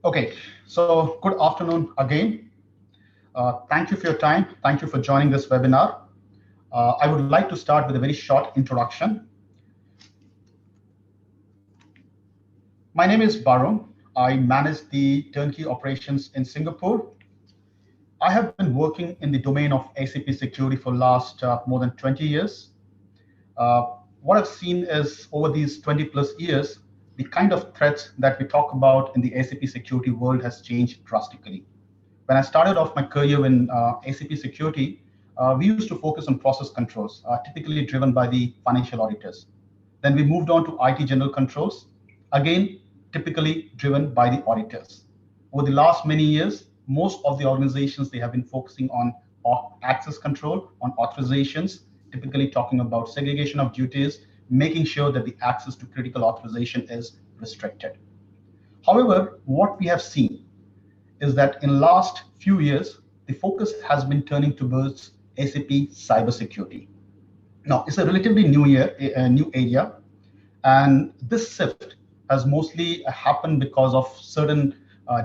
Okay, so good afternoon again. Thank you for your time. Thank you for joining this webinar. I would like to start with a very short introduction. My name is Barun. I manage the turnkey operations in Singapore. I have been working in the domain of SAP security for last more than 20 years. What I've seen is over these 20 plus years, the kind of threats that we talk about in the SAP security world has changed drastically. When I started off my career in SAP security, we used to focus on process controls, typically driven by the financial auditors. Then we moved on to IT general controls, again, typically driven by the auditors. Over the last many years, most of the organizations, they have been focusing on access control, on authorizations, typically talking about segregation of duties, making sure that the access to critical authorization is restricted. However, what we have seen is that in last few years, the focus has been turning towards SAP Cyber Security. Now, it's a relatively new area, and this shift has mostly happened because of certain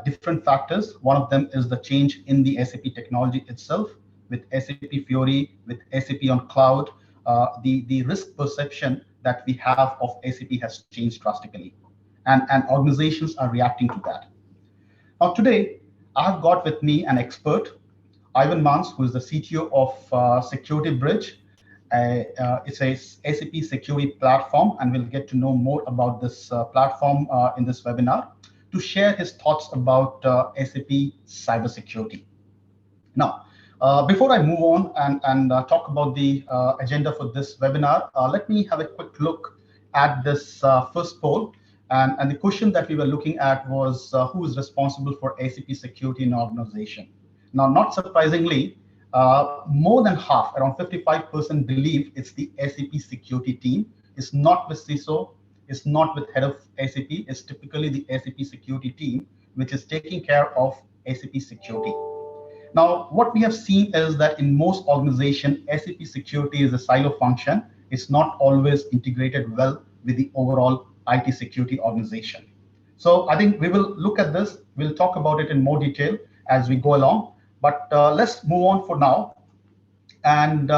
different factors. One of them is the change in the SAP technology itself, with SAP Fiori, with SAP on cloud. The risk perception that we have of SAP has changed drastically, and organizations are reacting to that. Now, today, I've got with me an expert, Ivan Mans, who is the CTO of Security Bridge. It's a SAP security platform, and we'll get to know more about this platform in this webinar to share his thoughts about SAP cybersecurity. Now, before I move on and talk about the agenda for this webinar, let me have a quick look at this first poll. And the question that we were looking at was who is responsible for SAP security in an organization? Now, not surprisingly, more than half, around 55%, believe it's the SAP security team. It's not with CISO, it's not with head of SAP, it's typically the SAP security team, which is taking care of SAP security. Now, what we have seen is that in most organizations, SAP security is a silo function. It's not always integrated well with the overall IT security organization. So I think we will look at this. We'll talk about it in more detail as we go along. But let's move on for now. And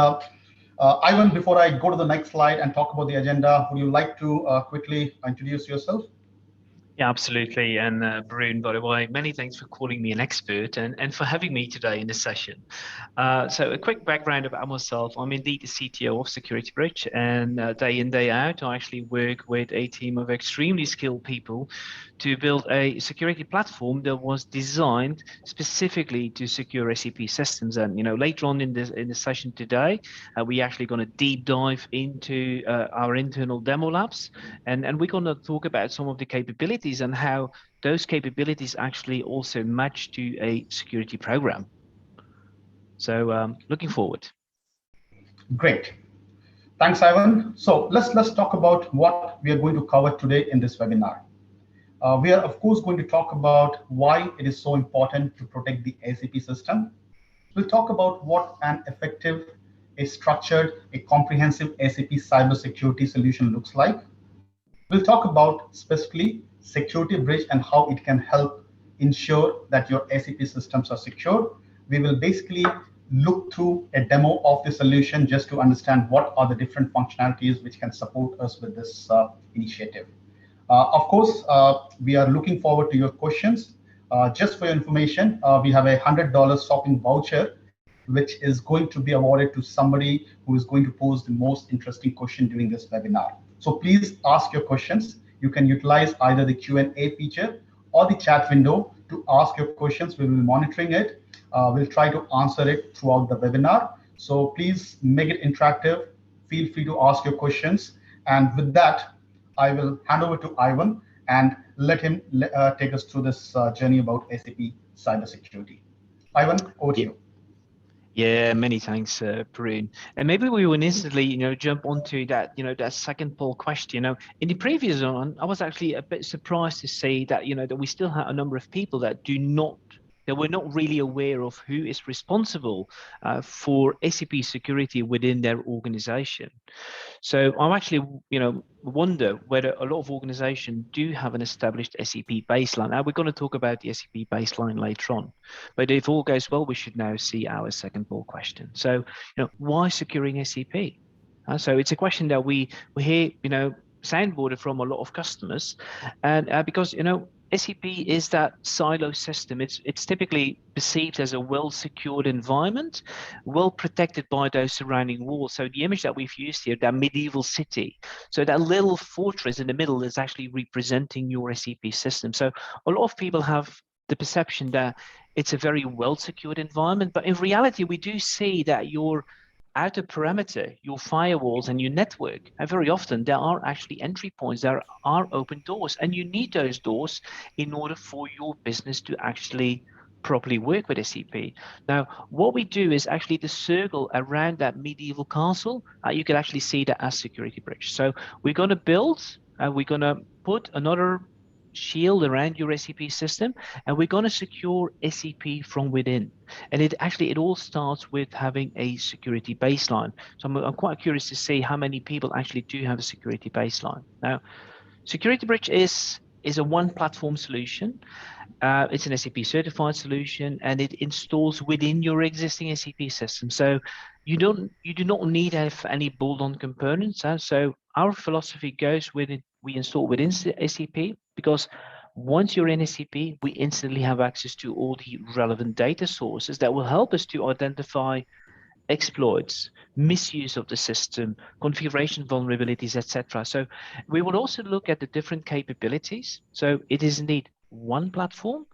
Ivan, before I go to the next slide and talk about the agenda, would you like to quickly introduce yourself? Yeah, absolutely. And Barun, by the way, many thanks for calling me an expert and for having me today in this session. So a quick background about myself. I'm indeed the CTO of Security Bridge, and day in, day out, I actually work with a team of extremely skilled people to build a security platform that was designed specifically to secure SAP systems. And later on in the session today, we're actually going to deep dive into our internal demo labs, and we're going to talk about some of the capabilities and how those capabilities actually also match to a security program. So looking forward. Great. Thanks, Ivan. So let's talk about what we are going to cover today in this webinar. We are, of course, going to talk about why it is so important to protect the SAP system. We'll talk about what an effective, a structured, a comprehensive SAP cybersecurity solution looks like. We'll talk about specifically Security Bridge and how it can help ensure that your SAP systems are secure. We will basically look through a demo of the solution just to understand what are the different functionalities which can support us with this initiative. Of course, we are looking forward to your questions. Just for your information, we have a $100 shopping voucher, which is going to be awarded to somebody who is going to pose the most interesting question during this webinar. So please ask your questions. You can utilize either the Q&A feature or the chat window to ask your questions. We will be monitoring it. We'll try to answer it throughout the webinar. So please make it interactive. Feel free to ask your questions. And with that, I will hand over to Ivan and let him take us through this journey about SAP cybersecurity. Ivan, over to you. Yeah, many thanks, Pareen. And maybe we will instantly, jump onto that, that second poll question. In the previous one, I was actually a bit surprised to see that, that we still have a number of people that do not that we're not really aware of who is responsible for SAP security within their organization. So I'm actually, wonder whether a lot of organizations do have an established SAP baseline. Now we're going to talk about the SAP baseline later on, but if all goes well, we should now see our second poll question. So, why securing SAP? So it's a question that we hear, soundboarded from a lot of customers, and because SAP is that silo system. It's typically perceived as a well-secured environment, well protected by those surrounding walls. So the image that we've used here, that medieval city, so that little fortress in the middle is actually representing your SAP system. So a lot of people have the perception that it's a very well-secured environment, but in reality, we do see that your outer perimeter, your firewalls and your network, and very often there are actually entry points, there are open doors, and you need those doors in order for your business to actually properly work with SAP. Now, what we do is actually the circle around that medieval castle, you can actually see that as security bridge. So we're going to build, we're going to put another shield around your SAP system, and we're going to secure SAP from within. And it all starts with having a security baseline. So I'm quite curious to see how many people actually do have a security baseline. Now, Security Bridge is a one platform solution. It's an SAP certified solution, and it installs within your existing SAP system. So you do not need any bolt-on components. So our philosophy goes with it. We install within SAP because once you're in SAP, we instantly have access to all the relevant data sources that will help us to identify exploits, misuse of the system, configuration vulnerabilities, etc. So we will also look at the different capabilities. So it is indeed one platform,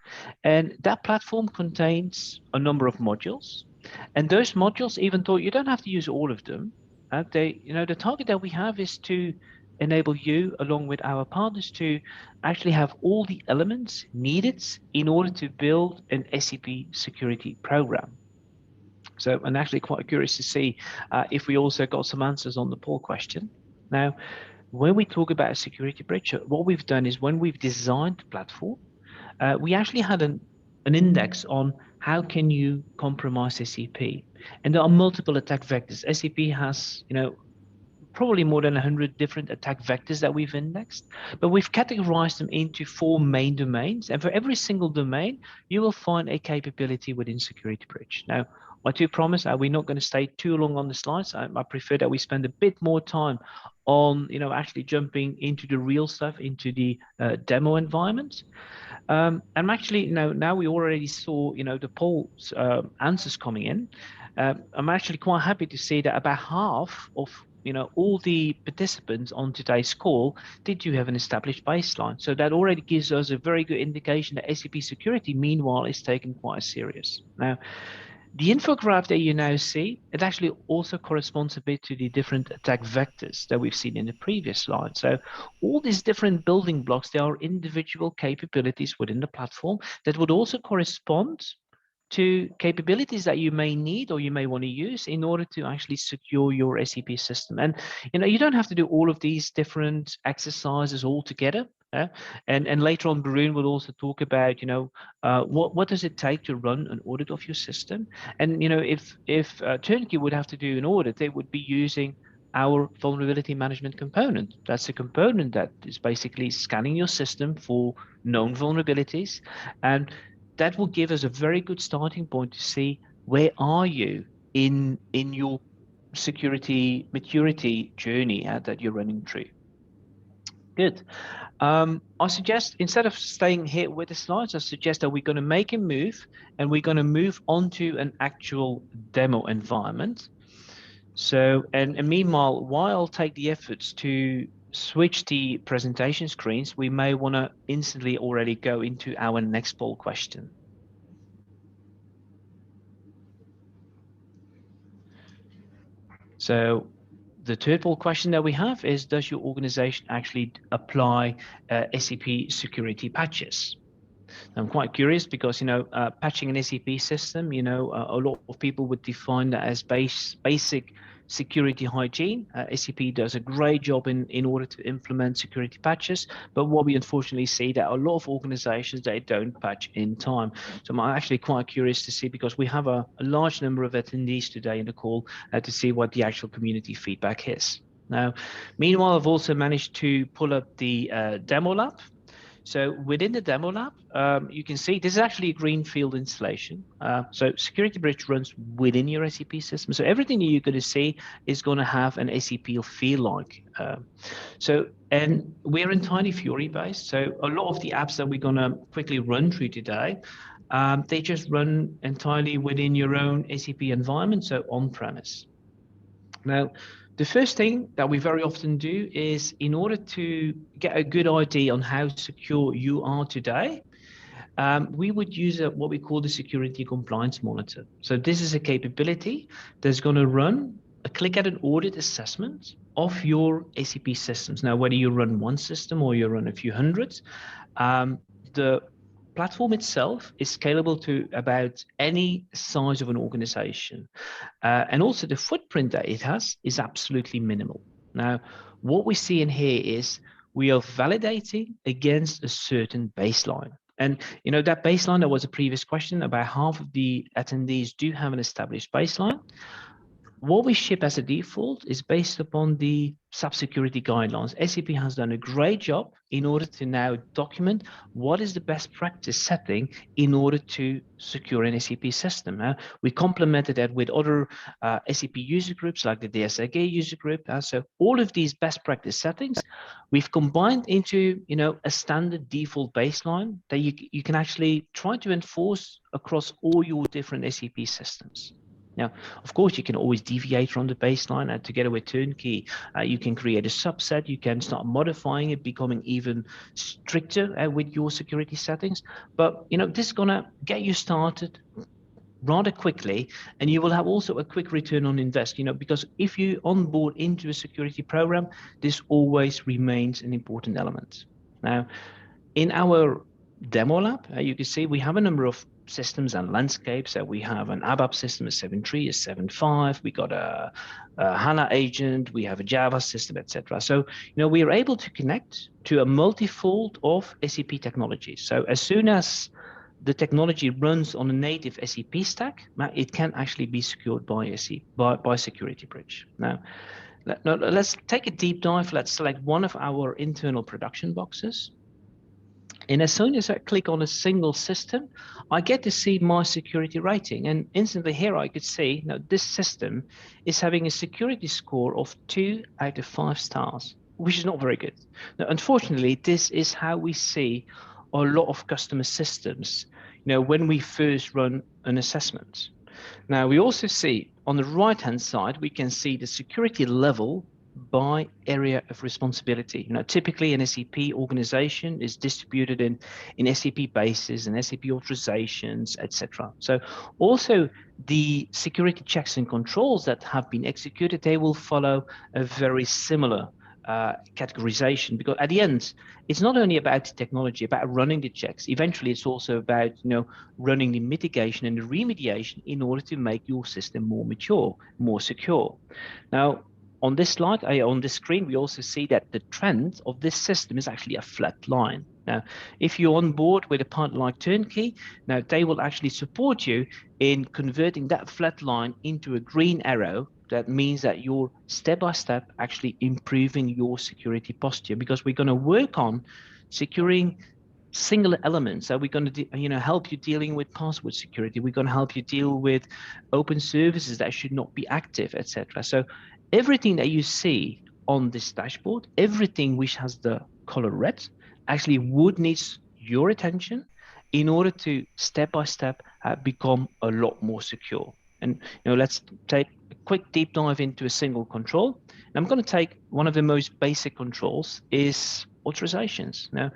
and that platform contains a number of modules. And those modules, even though you don't have to use all of them, the target that we have is to enable you, along with our partners, to actually have all the elements needed in order to build an SAP security program. So I'm actually quite curious to see if we also got some answers on the poll question. Now, when we talk about a security bridge, what we've done is when we've designed the platform, we actually had an index on how can you compromise SAP. And there are multiple attack vectors. SAP has, probably more than 100 different attack vectors that we've indexed, but we've categorized them into 4 main domains. And for every single domain, you will find a capability within Security Bridge. Now, I do promise we're not going to stay too long on the slides. I prefer that we spend a bit more time on, actually jumping into the real stuff, into the demo environment. I'm actually, now we already saw, the poll answers coming in. I'm actually quite happy to see that about half of all the participants on today's call did you have an established baseline. So that already gives us a very good indication that SAP security, meanwhile, is taken quite serious. Now, the infograph that you now see, it actually also corresponds a bit to the different attack vectors that we've seen in the previous slide. So all these different building blocks, they are individual capabilities within the platform that would also correspond to capabilities that you may need or you may want to use in order to actually secure your SAP system. And you don't have to do all of these different exercises all together. And later on, Barun will also talk about what does it take to run an audit of your system. And if Turnkey would have to do an audit, they would be using our vulnerability management component. That's a component that is basically scanning your system for known vulnerabilities, and that will give us a very good starting point to see where are you in your security maturity journey that you're running through. Good. I suggest instead of staying here with the slides, I suggest that we're going to make a move and we're going to move on to an actual demo environment. So, and meanwhile, while I'll take the efforts to switch the presentation screens, we may want to instantly already go into our next poll question. So the third poll question that we have is, does your organization actually apply SAP security patches? I'm quite curious because, patching an SAP system, a lot of people would define that as basic security hygiene. SAP does a great job in order to implement security patches, but what we unfortunately see that a lot of organizations, they don't patch in time. So I'm actually quite curious to see, because we have a large number of attendees today in the call, to see what the actual community feedback is. Now, meanwhile, I've also managed to pull up the demo lab. So within the demo lab, you can see this is actually a greenfield installation. So Security Bridge runs within your SAP system. So everything that you're going to see is going to have an SAP feel like. And we're entirely Fury based. So a lot of the apps that we're going to quickly run through today, they just run entirely within your own SAP environment, so on-premise. Now, the first thing that we very often do is, in order to get a good idea on how secure you are today, we would use what we call the security compliance monitor. So this is a capability that's going to run a click at an audit assessment of your SAP systems. Now, whether you run one system or you run a few hundreds, the platform itself is scalable to about any size of an organization. And also the footprint that it has is absolutely minimal. Now, what we see in here is we are validating against a certain baseline. And that baseline, there was a previous question, about half of the attendees do have an established baseline. What we ship as a default is based upon the SAP security guidelines. SAP has done a great job in order to now document what is the best practice setting in order to secure an SAP system. We complemented that with other SAP user groups like the DSAG user group. So all of these best practice settings, we've combined into a standard default baseline that you can actually try to enforce across all your different SAP systems. Now, of course, you can always deviate from the baseline, and together with Turnkey, you can create a subset. You can start modifying it, becoming even stricter with your security settings. But this is gonna get you started rather quickly, and you will have also a quick return on invest. Because if you onboard into a security program, this always remains an important element. Now, in our demo lab, you can see we have a number of systems and landscapes. So we have an ABAP system, a 7.3, a 7.5. We got a HANA agent. We have a Java system, etc. So we are able to connect to a multifold of SAP technologies. So as soon as the technology runs on a native SAP stack, it can actually be secured by Security Bridge. Now, let's take a deep dive. Let's select one of our internal production boxes. And as soon as I click on a single system, I get to see my security rating. And instantly here I could see, now this system is having a security score of 2 out of 5 stars, which is not very good. Now, unfortunately, this is how we see a lot of customer systems, when we first run an assessment. Now, we also see on the right-hand side, we can see the security level by area of responsibility. Typically an SAP organization is distributed in SAP bases and SAP authorizations, etc. So also the security checks and controls that have been executed, they will follow a very similar categorization, because at the end, it's not only about the technology, about running the checks. Eventually, it's also about running the mitigation and the remediation in order to make your system more mature, more secure. Now, on this slide, on this screen, we also see that the trend of this system is actually a flat line. Now, if you're on board with a partner like Turnkey, now they will actually support you in converting that flat line into a green arrow. That means that you're step by step actually improving your security posture, because we're going to work on securing single elements. So we're going to help you dealing with password security. We're going to help you deal with open services that should not be active, etc. So everything that you see on this dashboard, everything which has the color red, actually would need your attention in order to step by step become a lot more secure. And let's take a quick deep dive into a single control. And I'm going to take one of the most basic controls is authorizations. Now,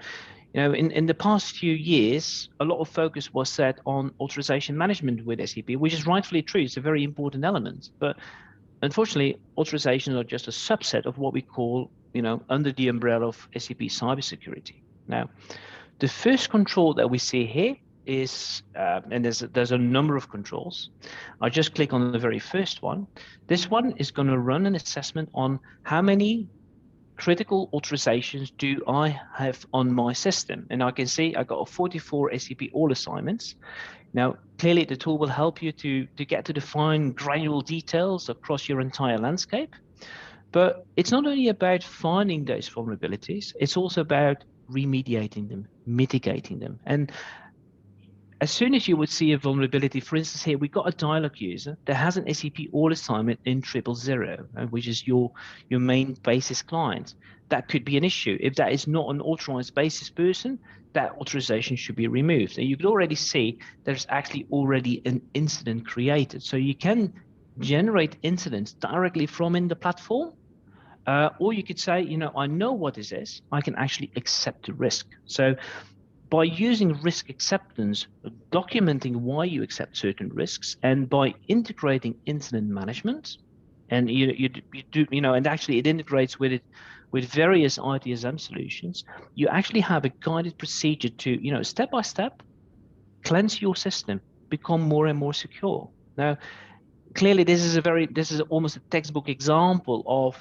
in the past few years, a lot of focus was set on authorization management with SAP, which is rightfully true. It's a very important element. But unfortunately, authorizations are just a subset of what we call, under the umbrella of SAP Cyber Security. Now, the first control that we see here is, and there's a number of controls. I just click on the very first one. This one is going to run an assessment on how many critical authorizations do I have on my system. And I can see I got 44 SAP all assignments. Now, clearly the tool will help you to get to the fine granular details across your entire landscape. But it's not only about finding those vulnerabilities, it's also about remediating them, mitigating them. And as soon as you would see a vulnerability, for instance, here, we got a dialog user that has an SAP all assignment in 000, which is your main basis client. That could be an issue. If that is not an authorized basis person, that authorization should be removed. And you could already see there's actually already an incident created. So you can generate incidents directly from in the platform. Or you could say, I know what this is. I can actually accept the risk. So by using risk acceptance, documenting why you accept certain risks, and by integrating incident management, and you do, and actually it integrates with various ITSM solutions, you actually have a guided procedure to, step by step, cleanse your system, become more and more secure. Now, clearly this is almost a textbook example of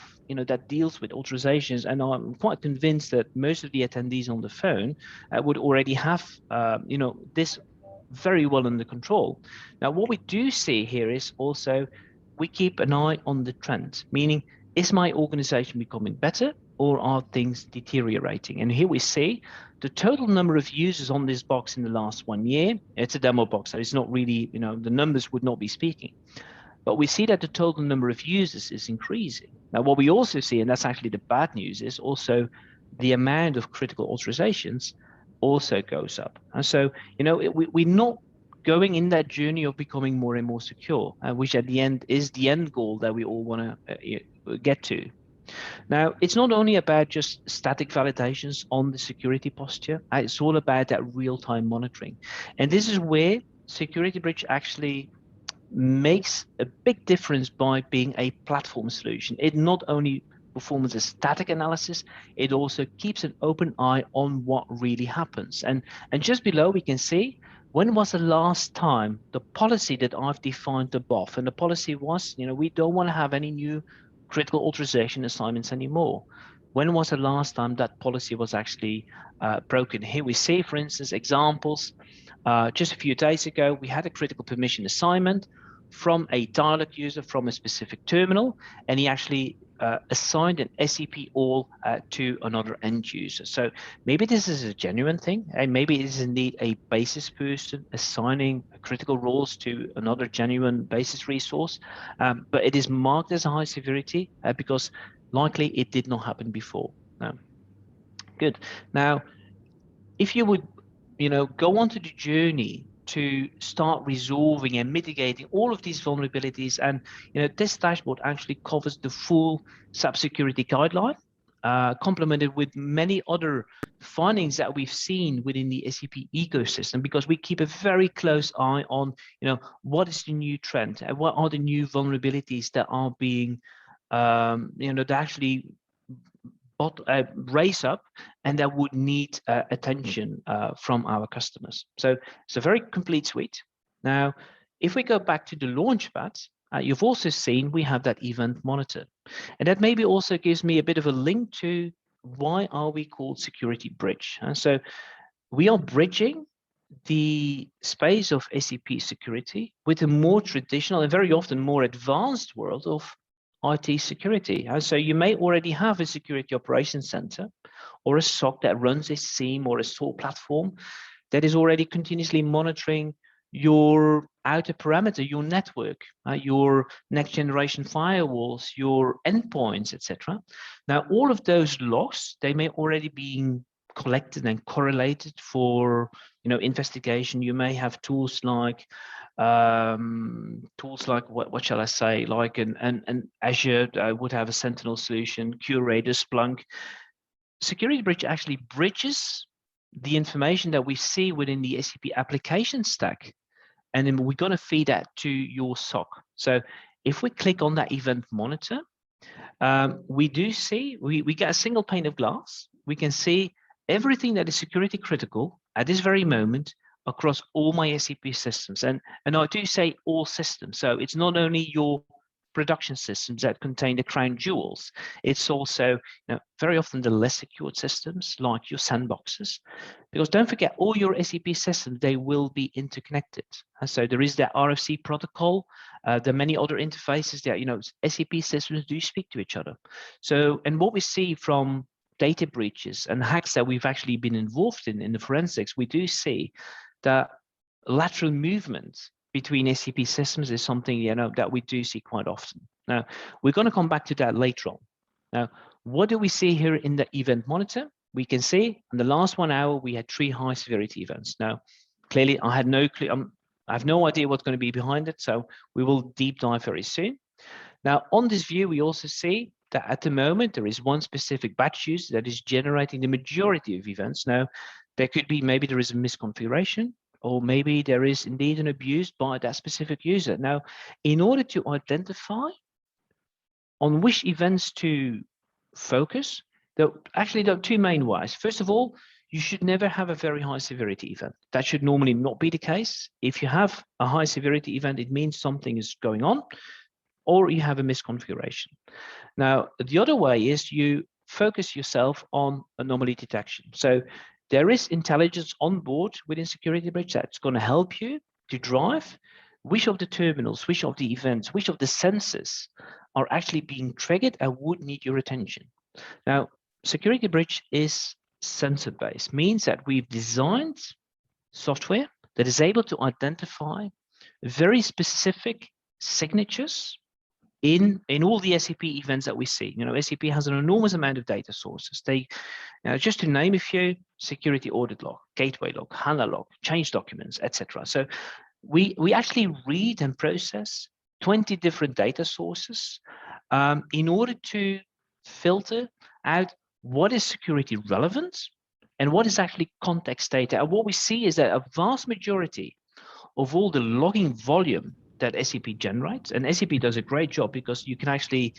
that deals with authorizations, and I'm quite convinced that most of the attendees on the phone would already have this very well under control. Now, what we do see here is also we keep an eye on the trend, meaning, is my organization becoming better or are things deteriorating? And here we see the total number of users on this box in the last 1 year. It's a demo box, so it's not really, the numbers would not be speaking. But we see that the total number of users is increasing. Now, what we also see, and that's actually the bad news, is also the amount of critical authorizations also goes up. And so, we're not going in that journey of becoming more and more secure, which at the end is the end goal that we all want to get to. Now, it's not only about just static validations on the security posture, it's all about that real-time monitoring. And this is where Security Bridge actually makes a big difference by being a platform solution. It not only performs a static analysis, it also keeps an open eye on what really happens. And just below we can see, when was the last time the policy that I've defined above? And the policy was, we don't want to have any new critical authorization assignments anymore. When was the last time that policy was actually broken? Here we see, for instance, examples. Just a few days ago, we had a critical permission assignment from a dialog user from a specific terminal, and he actually assigned an SAP all to another end user. So maybe this is a genuine thing, and maybe it is indeed a basis person assigning critical roles to another genuine basis resource, but it is marked as a high severity because likely it did not happen before. Good. Now, if you would, go onto the journey to start resolving and mitigating all of these vulnerabilities, and this dashboard actually covers the full SAP security guideline, complemented with many other findings that we've seen within the SAP ecosystem, because we keep a very close eye on, what is the new trend and what are the new vulnerabilities that are being, that actually raise up and that would need attention from our customers. So it's a very complete suite. Now, if we go back to the Launchpad, you've also seen we have that event monitor. And that maybe also gives me a bit of a link to why are we called Security Bridge. And so we are bridging the space of SAP security with a more traditional and very often more advanced world of IT security. And so you may already have a security operations center or a SOC that runs a SIEM or a SOAR platform that is already continuously monitoring your outer parameter, your network, your next generation firewalls, your endpoints, etc. Now, all of those logs, they may already be collected and correlated for investigation. You may have tools like what shall I say, like an Azure would have a Sentinel solution, Curator, Splunk. Security Bridge actually bridges the information that we see within the SAP application stack, and then we're going to feed that to your SOC. So if we click on that event monitor, we do see, we get a single pane of glass. We can see everything that is security critical at this very moment across all my SAP systems. And I do say all systems. So it's not only your production systems that contain the crown jewels, it's also, very often the less secured systems like your sandboxes. Because don't forget, all your SAP systems, they will be interconnected. And so there is that RFC protocol. There are many other interfaces that, SAP systems do speak to each other. So, and what we see from data breaches and hacks that we've actually been involved in the forensics, we do see that lateral movement between SAP systems is something that we do see quite often. Now, we're going to come back to that later on. Now, what do we see here in the event monitor? We can see in the last 1 hour, we had 3 high severity events. Now, clearly, I had no clue. I have no idea what's going to be behind it, so we will deep dive very soon. Now, on this view, we also see that at the moment, there is one specific batch user that is generating the majority of events. Now, there could be, maybe there is a misconfiguration, or maybe there is indeed an abuse by that specific user. Now, in order to identify on which events to focus, there are 2 main ways. First of all, you should never have a very high severity event. That should normally not be the case. If you have a high severity event, it means something is going on, or you have a misconfiguration. Now, the other way is you focus yourself on anomaly detection. So there is intelligence on board within Security Bridge that's going to help you to drive which of the terminals, which of the events, which of the sensors are actually being triggered and would need your attention. Now, Security Bridge is sensor-based, means that we've designed software that is able to identify very specific signatures in all the SAP events that we see. SAP has an enormous amount of data sources. They, just to name a few: security audit log, gateway log, HANA log, change documents, etc. So we actually read and process 20 different data sources in order to filter out what is security relevant and what is actually context data. And what we see is that a vast majority of all the logging volume that SAP generates, and SAP does a great job, because you can actually,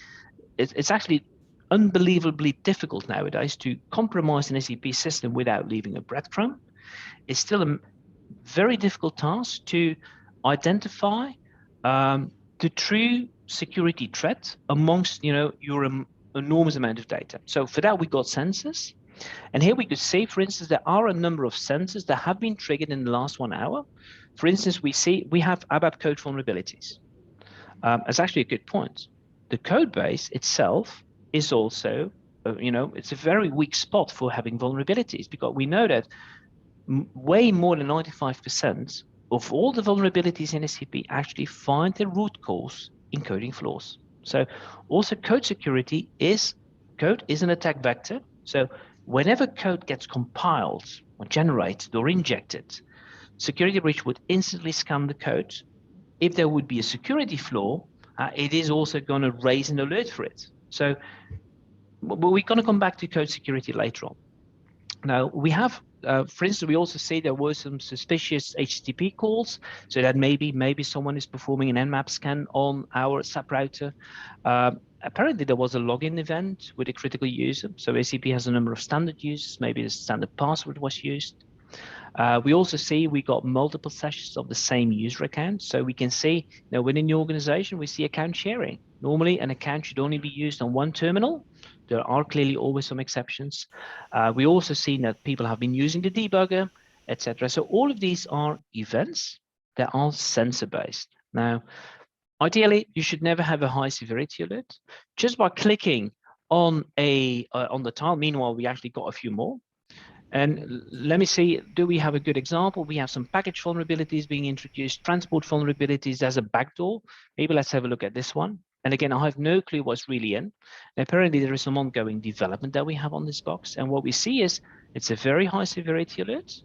it's actually unbelievably difficult nowadays to compromise an SAP system without leaving a breadcrumb. It's still a very difficult task to identify the true security threat amongst your enormous amount of data. So for that, we got sensors. And here we could say, for instance, there are a number of sensors that have been triggered in the last 1 hour. For instance, we have ABAP code vulnerabilities. It's actually a good point. The code base itself is also, it's a very weak spot for having vulnerabilities, because we know that way more than 95% of all the vulnerabilities in SAP actually find their root cause in coding flaws. So also code security code is an attack vector. So whenever code gets compiled or generated or injected, Security Bridge would instantly scan the code. If there would be a security flaw, it is also going to raise an alert for it. So we're going to come back to code security later on. Now, we have, for instance, we also see there were some suspicious HTTP calls, so that maybe someone is performing an Nmap scan on our SAP router. Apparently, there was a login event with a critical user. So SAP has a number of standard users. Maybe the standard password was used. We also see we got multiple sessions of the same user account. So we can see within the organization, we see account sharing. Normally, an account should only be used on one terminal. There are clearly always some exceptions. We also see that people have been using the debugger, etc. So all of these are events that are sensor-based. Now, ideally, you should never have a high severity alert. Just by clicking on the tile, meanwhile, we actually got a few more. And let me see, do we have a good example? We have some package vulnerabilities being introduced, transport vulnerabilities as a backdoor. Maybe let's have a look at this one. And again, I have no clue what's really in. And apparently, there is some ongoing development that we have on this box. And what we see is it's a very high severity alert.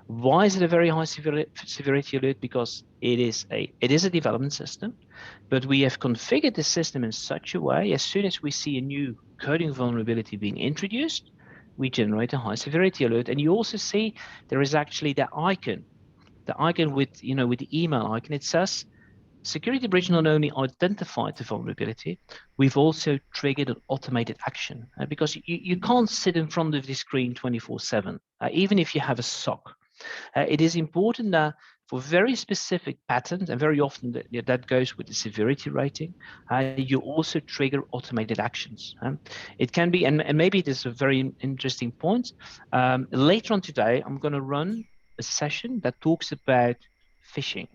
Why is it a very high severity alert? Because it is a development system, but we have configured the system in such a way, as soon as we see a new coding vulnerability being introduced, we generate a high severity alert. And you also see there is actually the icon with the email icon. It says Security Bridge not only identified the vulnerability, we've also triggered an automated action, because you can't sit in front of the screen 24/7, even if you have a SOC. It is important that for very specific patterns, and very often that goes with the severity rating, you also trigger automated actions. It can be, and maybe this is a very interesting point. Later on today, I'm going to run a session that talks about phishing,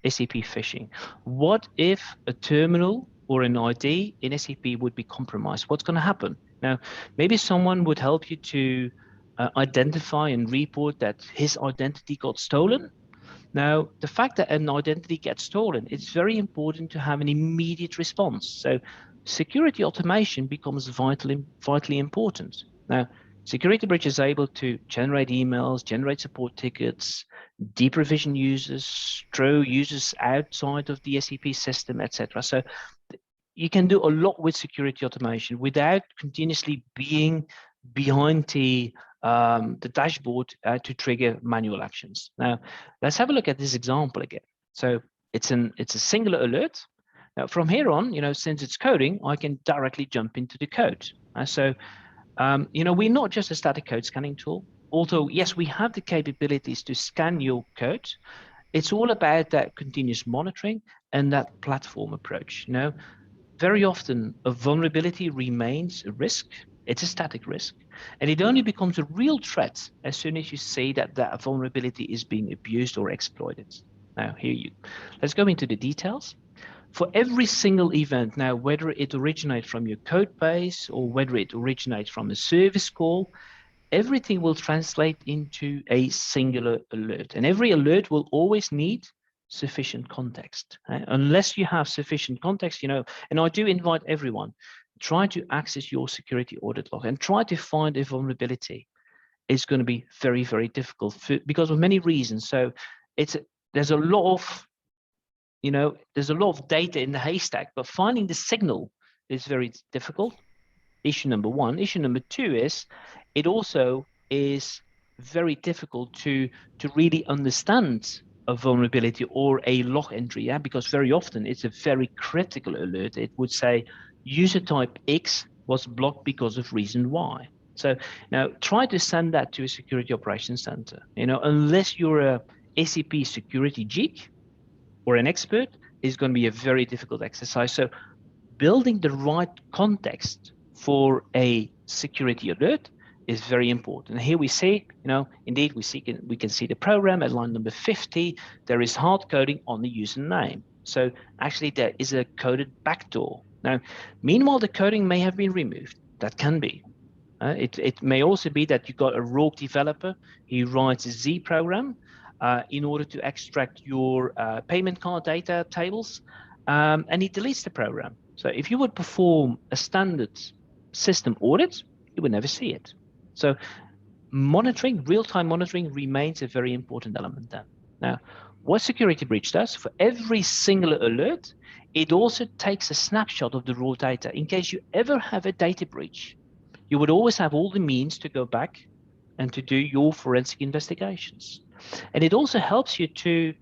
SAP phishing. What if a terminal or an ID in SAP would be compromised? What's going to happen? Now, maybe someone would help you to identify and report that his identity got stolen. Now, the fact that an identity gets stolen, it's very important to have an immediate response. So security automation becomes vitally important. Now, security breach is able to generate emails, generate support tickets, deprovision users, throw users outside of the SAP system, etc. So you can do a lot with security automation without continuously being behind the dashboard to trigger manual actions. Now, let's have a look at this example again. So it's a singular alert. Now, from here on, since it's coding, I can directly jump into the code. We're not just a static code scanning tool. Although, yes, we have the capabilities to scan your code. It's all about that continuous monitoring and that platform approach. Very often a vulnerability remains a risk. It's a static risk, and it only becomes a real threat as soon as you see that that vulnerability is being abused or exploited. Now, let's go into the details. For every single event, now, whether it originates from your code base or whether it originates from a service call, everything will translate into a singular alert. And every alert will always need sufficient context. Unless you have sufficient context, and I do invite everyone, try to access your security audit log and try to find a vulnerability. It's going to be very, very difficult because of many reasons. So there's a lot of data in the haystack, but finding the signal is very difficult. Issue number one. Issue number two is it also is very difficult to really understand a vulnerability or a log entry, because very often it's a very critical alert. It would say user type X was blocked because of reason Y. So now try to send that to a security operations center. Unless you're a SAP security geek or an expert, it's going to be a very difficult exercise. So building the right context for a security alert is very important. And here we see, indeed we can see the program at line number 50. There is hard coding on the username. So actually there is a coded backdoor. Now, meanwhile, the coding may have been removed. That can be. It may also be that you got a rogue developer. He writes a Z program in order to extract your payment card data tables, and he deletes the program. So if you would perform a standard system audit, you would never see it. So monitoring, real-time monitoring remains a very important element then. Now, what security breach does, for every single alert, it also takes a snapshot of the raw data. In case you ever have a data breach, you would always have all the means to go back and to do your forensic investigations. And it also helps you to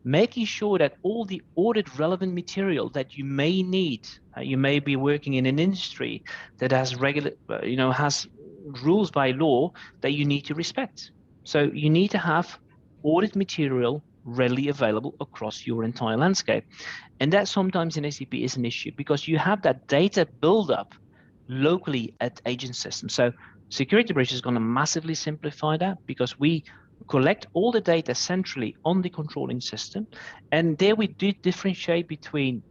making sure that all the audit relevant material that you may need, you may be working in an industry that has has rules by law that you need to respect. So you need to have audit material readily available across your entire landscape. And that sometimes in SAP is an issue because you have that data buildup locally at agent systems. So security breach is going to massively simplify that because we collect all the data centrally on the controlling system. And there we do differentiate between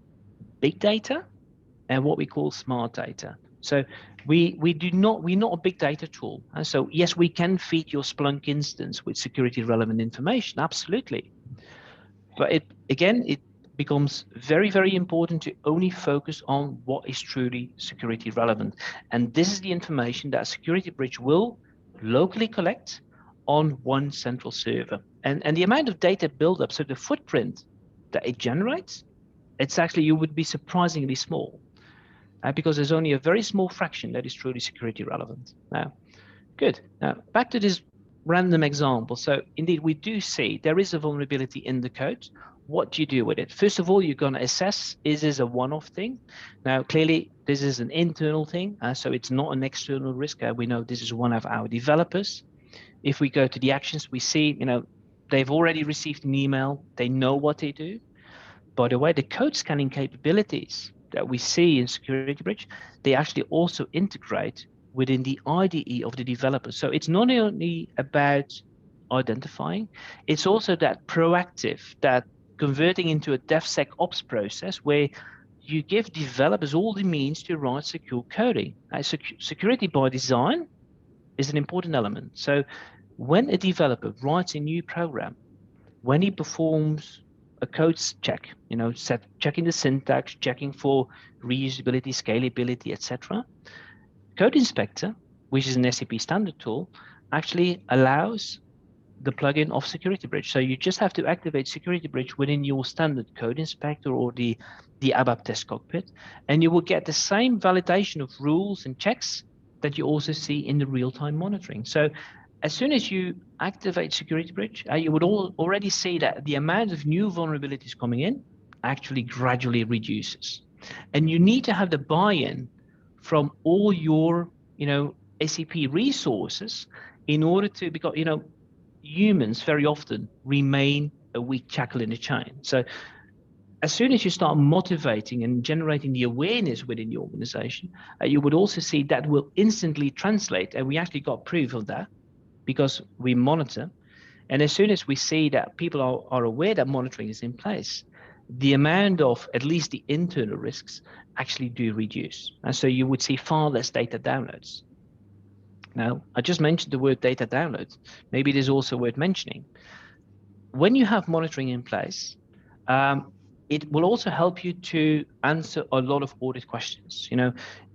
big data and what we call smart data. So we're not a big data tool. And so yes, we can feed your Splunk instance with security relevant information, absolutely. But it becomes very, very important to only focus on what is truly security relevant. And this is the information that a security breach will locally collect on one central server. And the amount of data buildup, so the footprint that it generates, it's actually, you would be surprisingly small because there's only a very small fraction that is truly security relevant. Now, good. Now, back to this random example. So indeed, we do see there is a vulnerability in the code. What do you do with it? First of all, you're going to assess, is this a one-off thing? Now, clearly, this is an internal thing, so it's not an external risk. We know this is one of our developers. If we go to the actions, we see, they've already received an email, they know what they do. By the way, the code scanning capabilities that we see in Security Bridge, they actually also integrate within the IDE of the developer. So it's not only about identifying, it's also that proactive, that converting into a DevSecOps process where you give developers all the means to write secure coding. Security by design is an important element. So when a developer writes a new program, when he performs a code check, checking the syntax, checking for reusability, scalability, etc., Code Inspector, which is an SAP standard tool, actually allows the plugin of Security Bridge. So you just have to activate Security Bridge within your standard Code Inspector or the ABAP Test Cockpit, and you will get the same validation of rules and checks that you also see in the real-time monitoring. So as soon as you activate Security Bridge, you would already see that the amount of new vulnerabilities coming in actually gradually reduces. And you need to have the buy-in from all your, SAP resources in order to, because, humans very often remain a weak shackle in the chain. So as soon as you start motivating and generating the awareness within the organization, you would also see that will instantly translate. And we actually got proof of that because we monitor. And as soon as we see that people are aware that monitoring is in place, the amount of at least the internal risks actually do reduce. And so you would see far less data downloads. Now, I just mentioned the word data downloads. Maybe it is also worth mentioning. When you have monitoring in place, it will also help you to answer a lot of audit questions.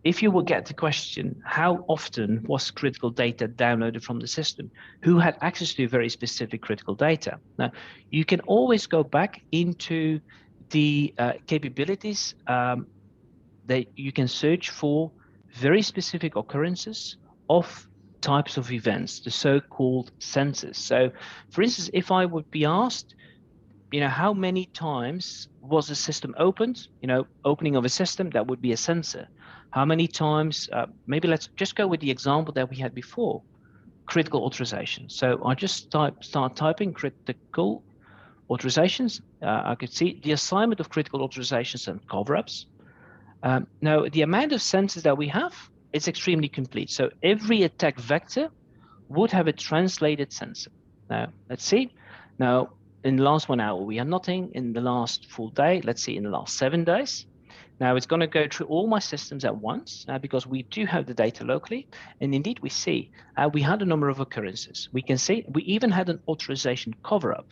If you will get the question, how often was critical data downloaded from the system? Who had access to very specific critical data? Now, you can always go back into the capabilities that you can search for very specific occurrences of types of events, the so-called sensors. So, for instance, if I would be asked, how many times was a system opened? Opening of a system, that would be a sensor. How many times, maybe let's just go with the example that we had before, critical authorization. So I just start typing critical authorizations. I could see the assignment of critical authorizations and cover-ups. Now, the amount of sensors that we have, it's extremely complete. So every attack vector would have a translated sensor. Now, let's see. Now, in the last 1 hour, we had nothing. In the last full day, let's see, in the last 7 days. Now, it's going to go through all my systems at once because we do have the data locally. And indeed, we see we had a number of occurrences. We can see we even had an authorization cover-up.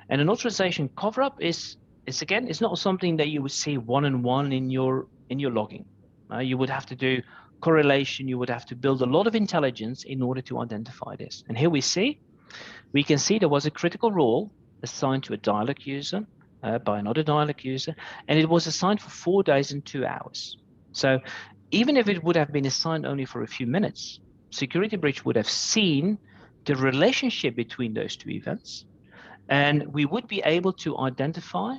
And an authorization cover-up is again, it's not something that you would see one-on-one in your logging. You would have to do correlation. You would have to build a lot of intelligence in order to identify this. And here we can see there was a critical role assigned to a dialog user by another dialog user, and it was assigned for 4 days and 2 hours. So even if it would have been assigned only for a few minutes, Security Bridge would have seen the relationship between those two events, and we would be able to identify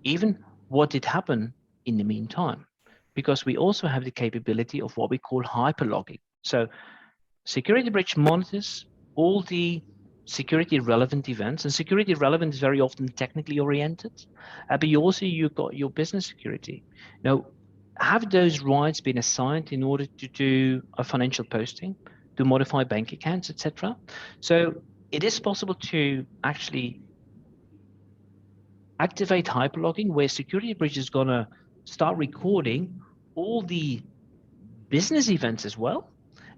even what did happen in the meantime, because we also have the capability of what we call hyperlogging. So Security Bridge monitors all the security relevant events, and security relevant is very often technically oriented, but you've got your business security. Now, have those rights been assigned in order to do a financial posting, to modify bank accounts, etc.? So it is possible to actually activate hyperlogging, where Security Bridge is going to start recording all the business events as well,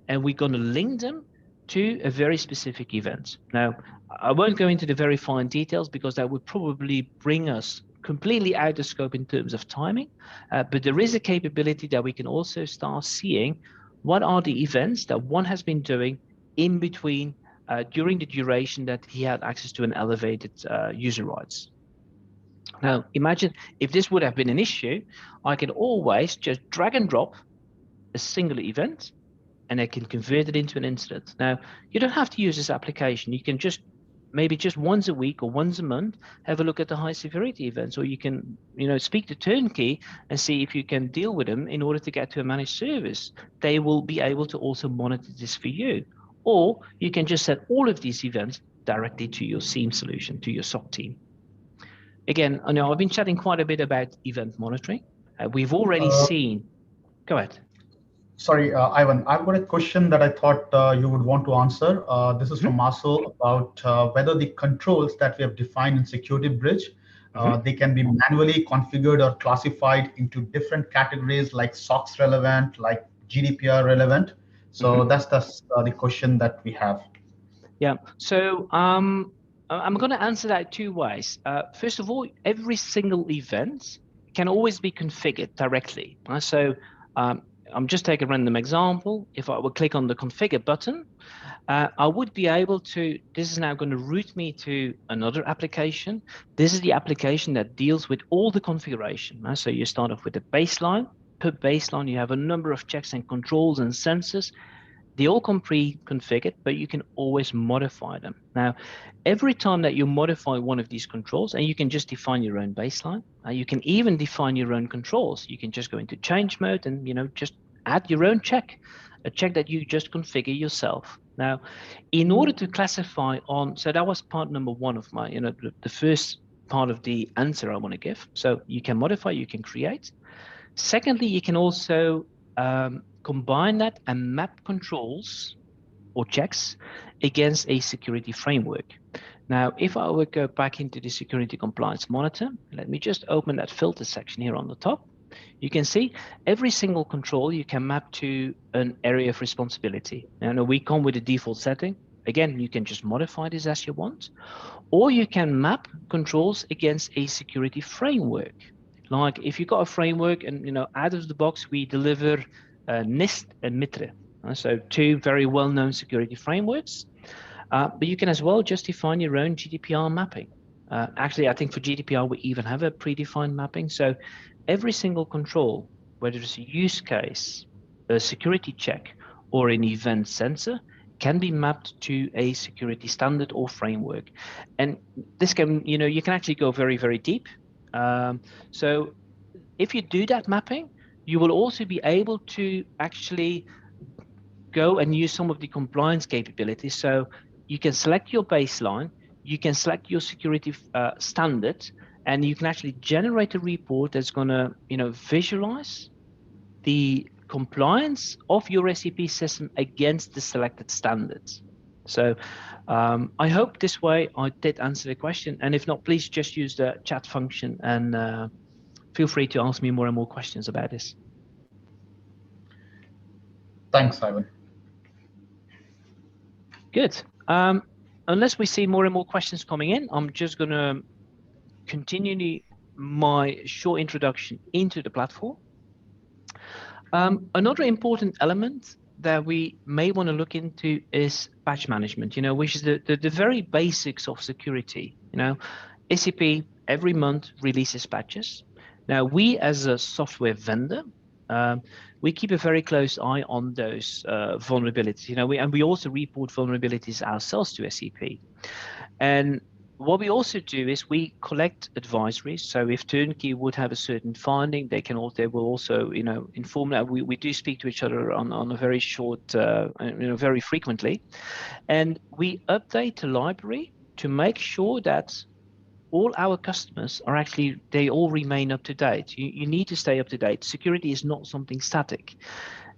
and we're going to link them to a very specific event. Now, I won't go into the very fine details because that would probably bring us completely out of scope in terms of timing, but there is a capability that we can also start seeing what are the events that one has been doing in between during the duration that he had access to an elevated user rights. Now, imagine if this would have been an issue, I can always just drag and drop a single event, and I can convert it into an incident. Now, you don't have to use this application. You can just maybe just once a week or once a month have a look at the high severity events, or you can speak to Turnkey and see if you can deal with them in order to get to a managed service. They will be able to also monitor this for you. Or you can just set all of these events directly to your SIEM solution, to your SOC team. Again, I know I've been chatting quite a bit about event monitoring. We've already seen. Go ahead. Sorry, Ivan, I've got a question that I thought you would want to answer. This is from Marcel about whether the controls that we have defined in Security Bridge, they can be manually configured or classified into different categories like SOX relevant, like GDPR relevant. So that's the question that we have. Yeah. So I'm going to answer that two ways. First of all, every single event can always be configured directly. So I'm just taking a random example. If I would click on the configure button, I would be able to, this is now going to route me to another application. This is the application that deals with all the configuration. So you start off with a baseline. Per baseline, you have a number of checks and controls and sensors. They all come pre-configured, but you can always modify them. Now, every time that you modify one of these controls, and you can just define your own baseline, you can even define your own controls. You can just go into change mode and just add your own check, a check that you just configure yourself. Now, in order to classify on, so that was part number one of my, the first part of the answer I want to give. So you can modify, you can create. Secondly, you can also combine that and map controls or checks against a security framework. Now, if I would go back into the security compliance monitor, let me just open that filter section here on the top. You can see every single control you can map to an area of responsibility. Now, we come with a default setting. Again, you can just modify this as you want, or you can map controls against a security framework. Like if you've got a framework and, out of the box, we deliver NIST and MITRE. So two very well-known security frameworks, but you can as well just define your own GDPR mapping. Actually, I think for GDPR, we even have a predefined mapping. So every single control, whether it's a use case, a security check, or an event sensor, can be mapped to a security standard or framework. And this can, you can actually go very, very deep. So if you do that mapping, you will also be able to actually go and use some of the compliance capabilities. So you can select your baseline, you can select your security standard, and you can actually generate a report that's going to, visualize the compliance of your SAP system against the selected standards. So I hope this way I did answer the question. And if not, please just use the chat function and feel free to ask me more and more questions about this. Thanks, Ivan. Good. Unless we see more and more questions coming in, I'm just going to continue my short introduction into the platform. Another important element that we may want to look into is patch management, which is the very basics of security. SAP every month releases patches. Now, we as a software vendor, we keep a very close eye on those vulnerabilities. And we also report vulnerabilities ourselves to SAP. And what we also do is we collect advisories. So if Turnkey would have a certain finding, they will also inform that we do speak to each other on a very short, very frequently, and we update the library to make sure that all our customers are actually, they all remain up to date. You need to stay up to date. Security is not something static.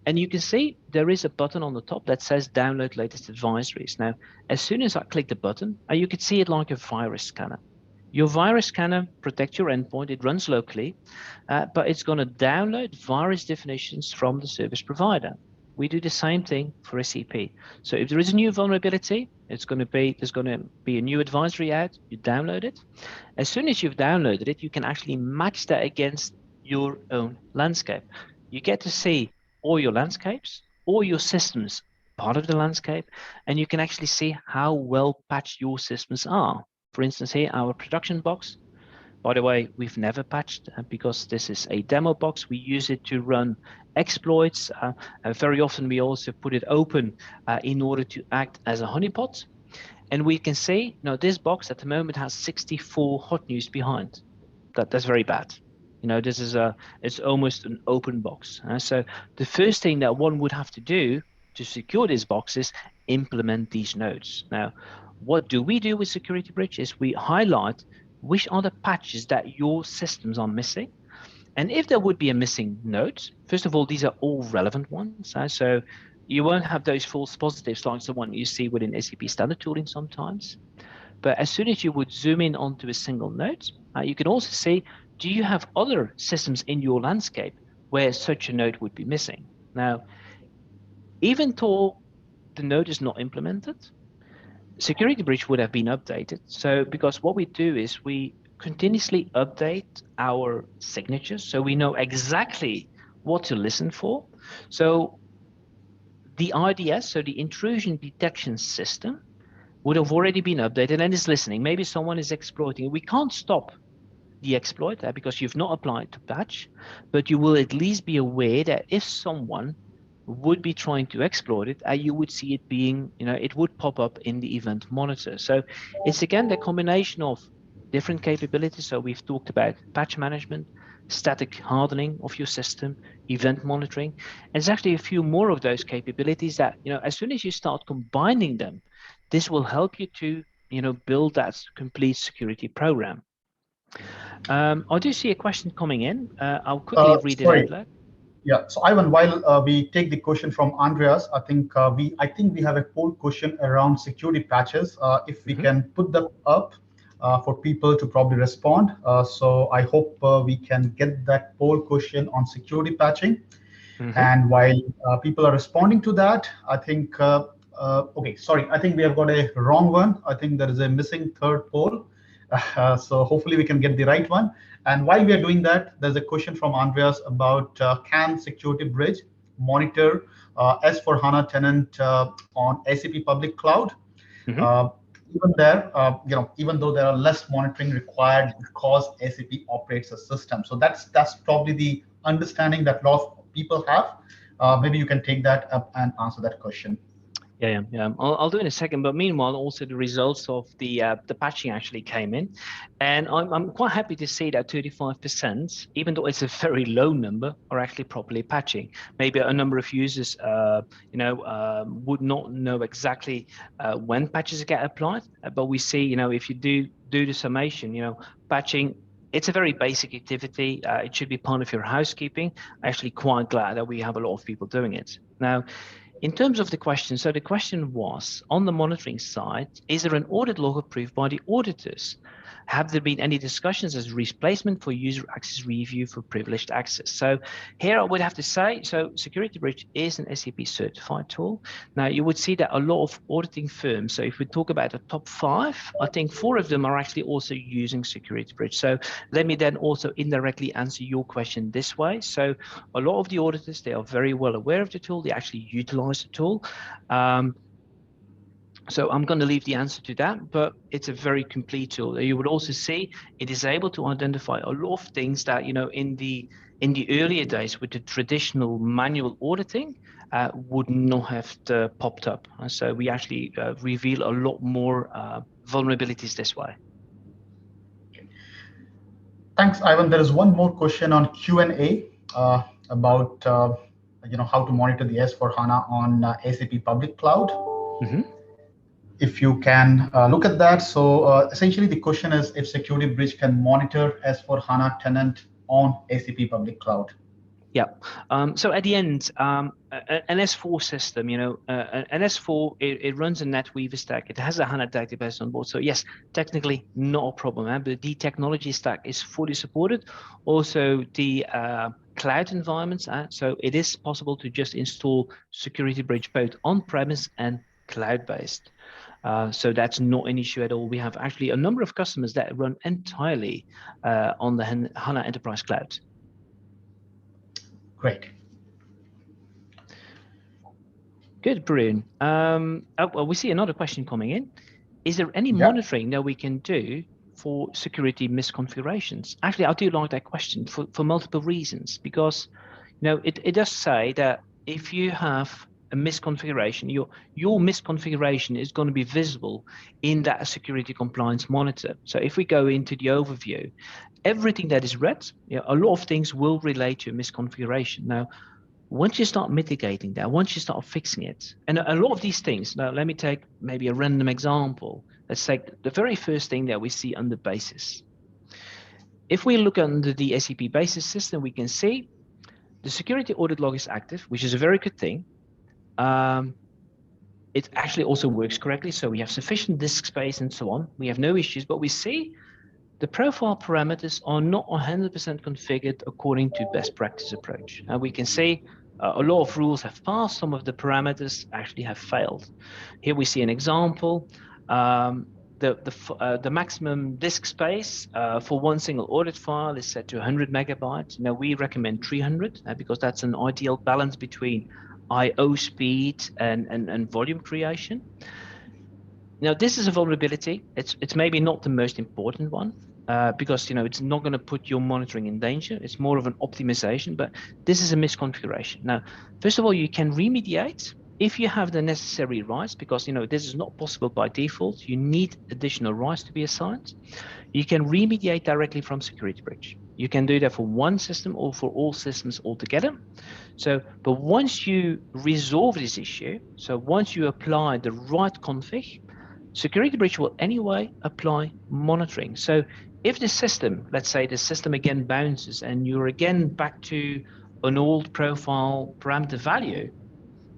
And you can see there is a button on the top that says download latest advisories. Now, as soon as I click the button, you could see it like a virus scanner. Your virus scanner protects your endpoint. It runs locally, but it's going to download virus definitions from the service provider. We do the same thing for SAP. So if there is a new vulnerability, there's going to be a new advisory out. You download it. As soon as you've downloaded it, you can actually match that against your own landscape. You get to see all your landscapes, all your systems part of the landscape, and you can actually see how well patched your systems are. For instance, here, our production box. By the way, we've never patched because this is a demo box. We use it to run exploits. Very often, we also put it open in order to act as a honeypot. And we can see, this box at the moment has 64 hot news behind. That's very bad. It's almost an open box. So the first thing that one would have to do to secure this box is implement these nodes. Now, What do we do with security breach is we highlight which are the patches that your systems are missing. And if there would be a missing node, first of all, these are all relevant ones. So you won't have those false positives like the one you see within SAP standard tooling sometimes. But as soon as you would zoom in onto a single node, you can also see, do you have other systems in your landscape where such a node would be missing? Now, even though the node is not implemented, security breach would have been updated. So because what we do is we continuously update our signatures so we know exactly what to listen for. So the IDS, so the intrusion detection system, would have already been updated and is listening. Maybe someone is exploiting. We can't stop the exploit because you've not applied to patch, but you will at least be aware that if someone would be trying to exploit it, you would see it being, it would pop up in the event monitor. So it's again the combination of different capabilities. So we've talked about patch management, static hardening of your system, event monitoring. And it's actually a few more of those capabilities that, as soon as you start combining them, this will help you to, build that complete security program. I do see a question coming in. I'll quickly read it Sorry. out loud. Yeah. So Ivan, while we take the question from Andreas, I think we have a poll question around security patches. If we can put them up for people to probably respond. So I hope we can get that poll question on security patching. And while people are responding to that, I think okay, sorry, I think we have got a wrong one. I think there is a missing third poll. So hopefully we can get the right one. And while we are doing that, there's a question from Andreas about can security bridge monitor S4HANA tenant on SAP public cloud? Even there, even though there are less monitoring required because SAP operates a system. So that's probably the understanding that a lot of people have. Maybe you can take that up and answer that question. Yeah. I'll do it in a second. But meanwhile, also the results of the patching actually came in, and I'm quite happy to see that 35%, even though it's a very low number, are actually properly patching. Maybe a number of users, would not know exactly when patches get applied, but we see, if you do the summation, patching. It's a very basic activity. It should be part of your housekeeping. Actually, quite glad that we have a lot of people doing it now. In terms of the question, so the question was, on the monitoring side, is there an audit log approved by the auditors? Have there been any discussions as replacement for user access review for privileged access? So here I would have to say, so Security Bridge is an SAP certified tool. Now you would see that a lot of auditing firms, so if we talk about the top 5, I think 4 of them are actually also using Security Bridge. So let me then also indirectly answer your question this way. So a lot of the auditors, they are very well aware of the tool. They actually utilize the tool. So I'm going to leave the answer to that, but it's a very complete tool. You would also see it is able to identify a lot of things that, in the earlier days with the traditional manual auditing would not have popped up. So we actually reveal a lot more vulnerabilities this way. Thanks, Ivan. There is one more question on Q&A about how to monitor the S4HANA on SAP public cloud. If you can look at that. So essentially the question is if Security Bridge can monitor S4HANA tenant on SAP public cloud. Yeah. So at the end, an S4 system, an S4, it runs a NetWeaver stack. It has a HANA database on board. So yes, technically not a problem. But the technology stack is fully supported. Also the cloud environments. So it is possible to just install Security Bridge both on-premise and cloud-based. So that's not an issue at all. We have actually a number of customers that run entirely on the HANA Enterprise Cloud. Great. Good, Brune. Well, we see another question coming in. Is there any monitoring that we can do for security misconfigurations? Actually, I do like that question for multiple reasons, because it does say that if you have a misconfiguration, your misconfiguration is going to be visible in that security compliance monitor. So if we go into the overview, everything that is red, a lot of things will relate to a misconfiguration. Now, once you start mitigating that, once you start fixing it, and a lot of these things, now let me take maybe a random example. let's take the very first thing that we see under basis. If we look under the SAP basis system, we can see the security audit log is active, which is a very good thing. It actually also works correctly. So we have sufficient disk space and so on. We have no issues, but we see the profile parameters are not 100% configured according to best practice approach. And we can see a lot of rules have passed. Some of the parameters actually have failed. Here we see an example. The maximum disk space for one single audit file is set to 100 megabytes. Now we recommend 300 because that's an ideal balance between I/O speed and volume creation. Now this is a vulnerability. It's maybe not the most important one because it's not going to put your monitoring in danger. It's more of an optimization, but this is a misconfiguration. Now, first of all, you can remediate if you have the necessary rights, because this is not possible by default. You need additional rights to be assigned. You can remediate directly from security breach. You can do that for one system or for all systems altogether. But once you resolve this issue, so once you apply the right config, security breach will anyway apply monitoring. So if the system, let's say the system again bounces and you're again back to an old profile parameter value,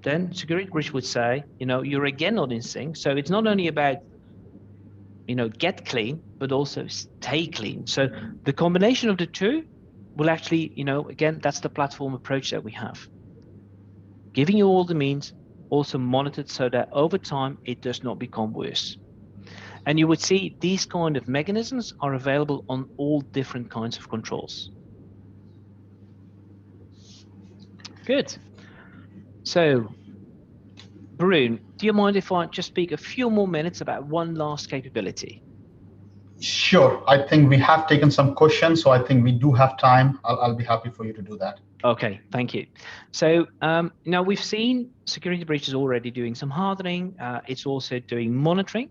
then security breach would say, you're again not in sync. So it's not only about, get clean, but also stay clean. So the combination of the two will actually, again, that's the platform approach that we have. Giving you all the means, also monitored so that over time, it does not become worse. And you would see these kind of mechanisms are available on all different kinds of controls. Good. So, Barun, do you mind if I just speak a few more minutes about one last capability? Sure. I think we have taken some questions, so I think we do have time. I'll be happy for you to do that. Okay, thank you. So now we've seen security breaches already doing some hardening. It's also doing monitoring.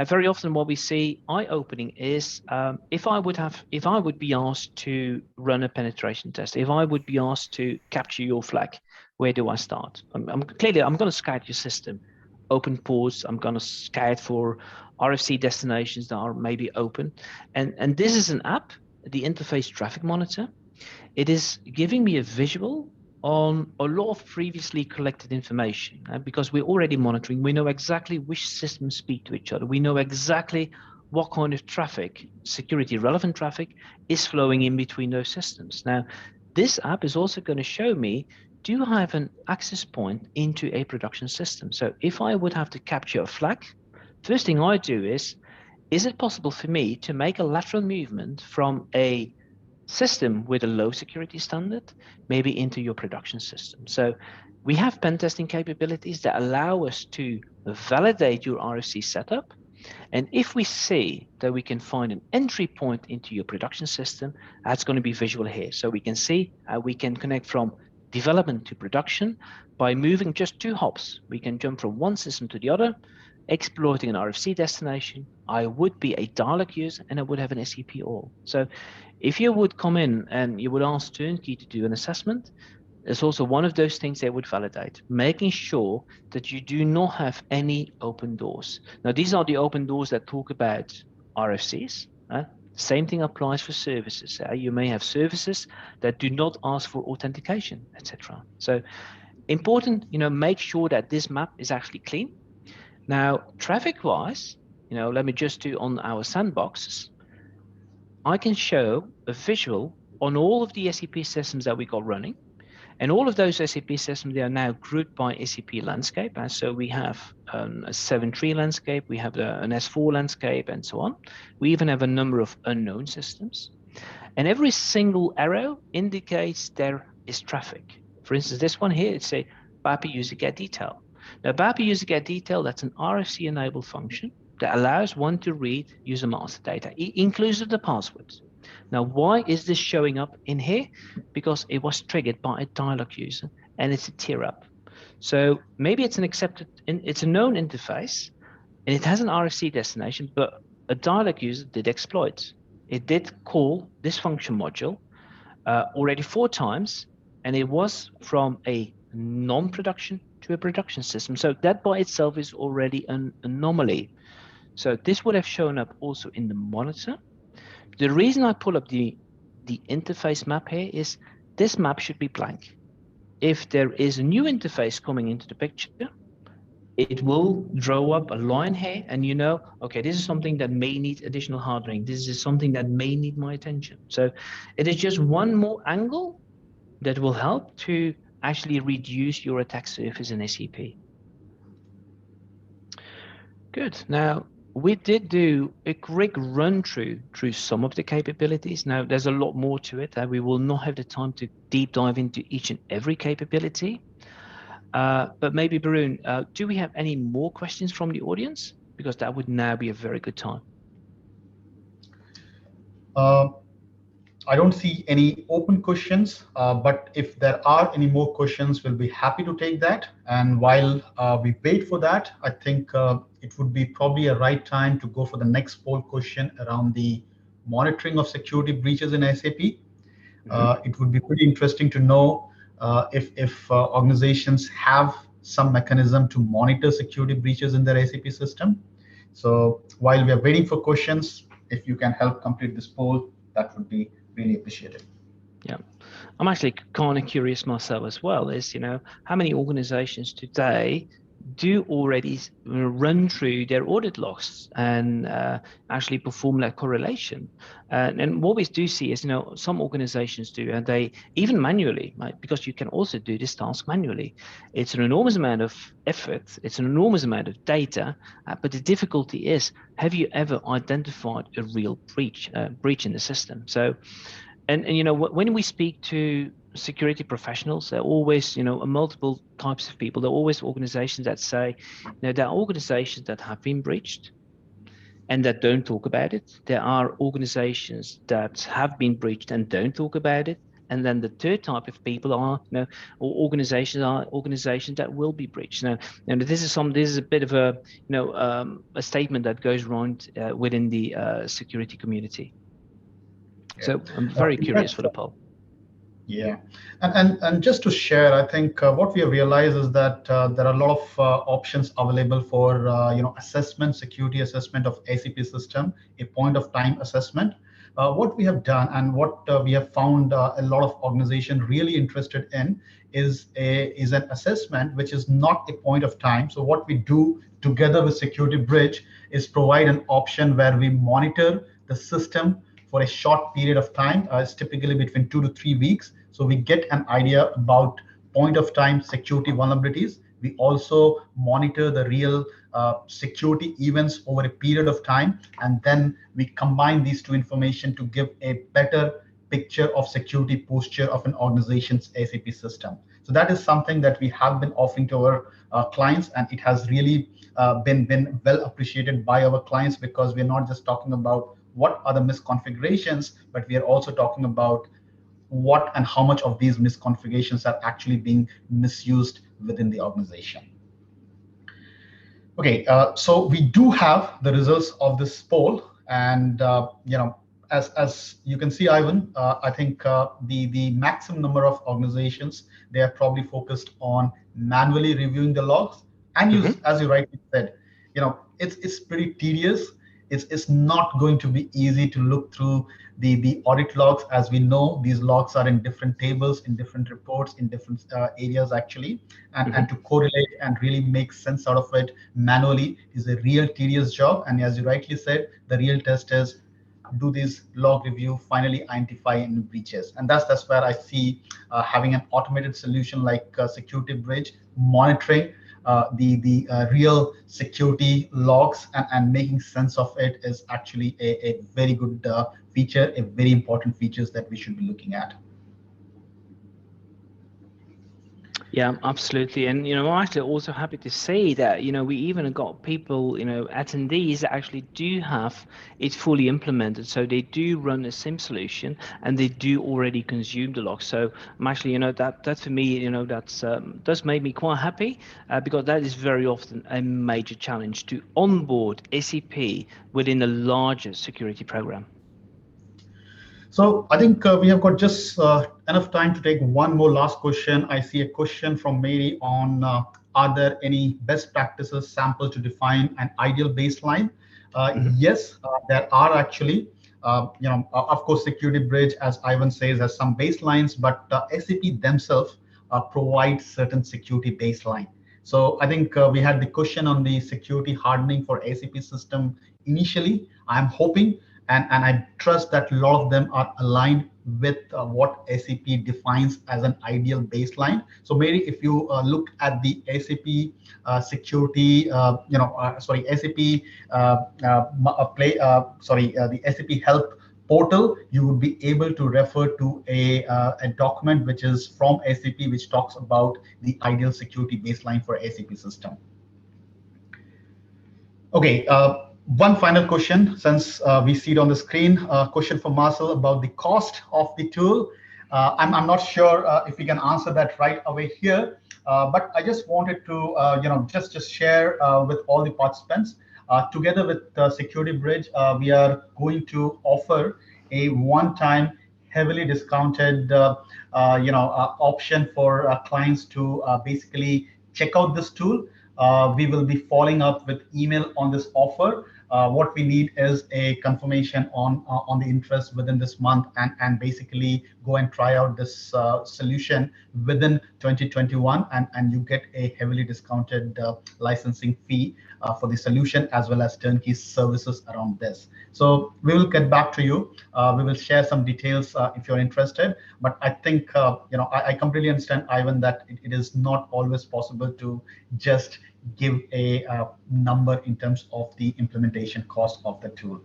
Very often what we see eye-opening is if I would be asked to run a penetration test, if I would be asked to capture your flag, where do I start? I'm going to scout your system, open ports. I'm going to scout for RFC destinations that are maybe open. And this is an app, the Interface Traffic Monitor. It is giving me a visual on a lot of previously collected information because we're already monitoring. We know exactly which systems speak to each other. We know exactly what kind of traffic, security relevant traffic, is flowing in between those systems. Now, this app is also going to show me, do I have an access point into a production system? So if I would have to capture a flag, first thing I do is it possible for me to make a lateral movement from a system with a low security standard, maybe into your production system? So we have pen testing capabilities that allow us to validate your RFC setup. And if we see that we can find an entry point into your production system, that's going to be visual here. So we can see we can connect from development to production by moving just 2 hops. We can jump from one system to the other, exploiting an RFC destination. I would be a dialog user and I would have an SAP all. So if you would come in and you would ask Turnkey to do an assessment, it's also one of those things they would validate, making sure that you do not have any open doors. Now, these are the open doors that talk about RFCs. Same thing applies for services. You may have services that do not ask for authentication, etc. So important, make sure that this map is actually clean. Now, traffic-wise, let me just do on our sandboxes. I can show a visual on all of the SAP systems that we got running. And all of those SAP systems, they are now grouped by SAP landscape. And so we have a 7.3 landscape, we have an S4 landscape, and so on. We even have a number of unknown systems. And every single arrow indicates there is traffic. For instance, this one here, it's a BAPI user get detail. Now, BAPI user get detail, that's an RFC enabled function that allows one to read user master data, inclusive the passwords. Now, why is this showing up in here? Because it was triggered by a dialog user and it's a tier up. So maybe it's it's a known interface and it has an RFC destination, but a dialog user did exploit. It did call this function module already 4 times, and it was from a non-production to a production system. So that by itself is already an anomaly. So this would have shown up also in the monitor. The reason I pull up the interface map here is this map should be blank. If there is a new interface coming into the picture, it will draw up a line here, and you know, okay, this is something that may need additional hardening. This is something that may need my attention. So it is just one more angle that will help to actually reduce your attack surface in SAP. Good. Now, we did do a quick run through some of the capabilities. Now, there's a lot more to it. We will not have the time to deep dive into each and every capability. But maybe, Barun, do we have any more questions from the audience? Because that would now be a very good time. I don't see any open questions, but if there are any more questions, we'll be happy to take that. And while we wait for that, I think it would be probably a right time to go for the next poll question around the monitoring of security breaches in SAP. It would be pretty interesting to know if organizations have some mechanism to monitor security breaches in their SAP system. So while we are waiting for questions, if you can help complete this poll, that would be really appreciated. Yeah, I'm actually kind of curious myself as well. Is, you know, how many organizations today do already run through their audit logs and actually perform that correlation? And what we do see is, you know, some organizations do, and they even manually, right? Because you can also do this task manually. It's an enormous amount of effort. It's an enormous amount of data. But the difficulty is, have you ever identified a real breach in the system? So, and you know, when we speak to security professionals, there are always, you know, multiple types of people. There are always organizations that say, you know, there are organizations that have been breached and that don't talk about it. There are organizations that have been breached and don't talk about it. And then the third type of people are, you know, or organizations that will be breached. Now, this is a bit of a, you know, a statement that goes around within the security community. Yeah. So I'm very curious for the poll. Yeah, and just to share, I think what we have realized is that there are a lot of options available for you know, assessment, security assessment of SAP system, a point of time assessment. What we have done and what we have found a lot of organizations really interested in is an assessment which is not a point of time. So what we do together with Security Bridge is provide an option where we monitor the system for a short period of time. It's typically between 2 to 3 weeks. So we get an idea about point of time security vulnerabilities. We also monitor the real security events over a period of time. And then we combine these two information to give a better picture of security posture of an organization's SAP system. So that is something that we have been offering to our clients, and it has really been well appreciated by our clients, because we're not just talking about what are the misconfigurations, but we are also talking about what and how much of these misconfigurations are actually being misused within the organization. Okay, so we do have the results of this poll, and you know, as you can see, Ivan, I think the maximum number of organizations, they are probably focused on manually reviewing the logs, and you, as you rightly said, you know, it's pretty tedious. It's not going to be easy to look through the audit logs. As we know, these logs are in different tables, in different reports, in different areas actually, and to correlate and really make sense out of it manually is a real tedious job. And as you rightly said, the real test is do this log review, finally identify any breaches. And that's where I see having an automated solution like Security Bridge monitoring the real security logs and making sense of it is actually a very good feature, a very important features that we should be looking at. Yeah, absolutely. And, you know, I'm actually also happy to say that, you know, we even got people, you know, attendees that actually do have it fully implemented. So they do run a SIM solution and they do already consume the log. So I'm actually, you know, that for me, you know, that's does make me quite happy because that is very often a major challenge to onboard SAP within a larger security program. So I think we have got just enough time to take one more last question. I see a question from Mary on are there any best practices samples to define an ideal baseline? Yes, there are actually. Of course, Security Bridge, as Ivan says, has some baselines, but SAP themselves provide certain security baseline. So I think we had the question on the security hardening for SAP system initially. I'm hoping and I trust that a lot of them are aligned with what SAP defines as an ideal baseline. So Mary, if you look at the SAP security, SAP the SAP help portal, you would be able to refer to a document which is from SAP, which talks about the ideal security baseline for SAP system. Okay, one final question, since we see it on the screen, question for Marcel about the cost of the tool. I'm not sure if we can answer that right away here, but I just wanted to, just share with all the participants. Together with Security Bridge, we are going to offer a one-time heavily discounted option for clients to basically check out this tool. We will be following up with email on this offer. What we need is a confirmation on the interest within this month, and basically go and try out this solution within 2021, and you get a heavily discounted licensing fee for the solution, as well as turnkey services around this. So we will get back to you. We will share some details if you're interested. But I think I completely understand, Ivan, that it is not always possible to just give a number in terms of the implementation cost of the tool.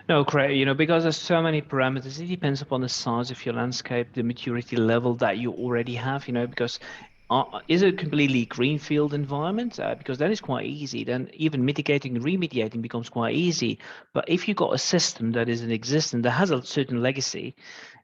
No, correct. Because there's so many parameters, it depends upon the size of your landscape, the maturity level that you already have, because is it a completely greenfield environment? Because that is quite easy. Then even mitigating and remediating becomes quite easy. But if you've got a system that is in existence, that has a certain legacy,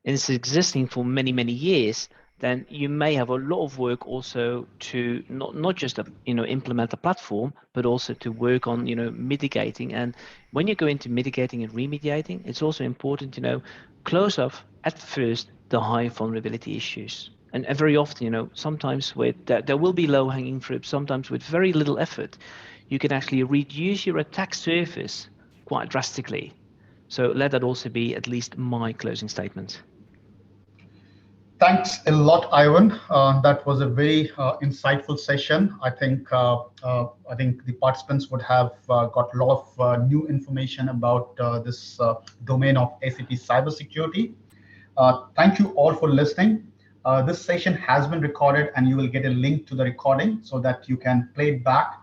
and it's existing for many, many years, then you may have a lot of work also to not just implement a platform, but also to work on mitigating. And when you go into mitigating and remediating, it's also important to close off at first the high vulnerability issues. And very often, sometimes with that, there will be low-hanging fruit. Sometimes with very little effort, you can actually reduce your attack surface quite drastically. So let that also be at least my closing statement. Thanks a lot, Ivan. That was a very insightful session. I think the participants would have got a lot of new information about this domain of SAP Cyber Security. Thank you all for listening. This session has been recorded, and you will get a link to the recording so that you can play it back,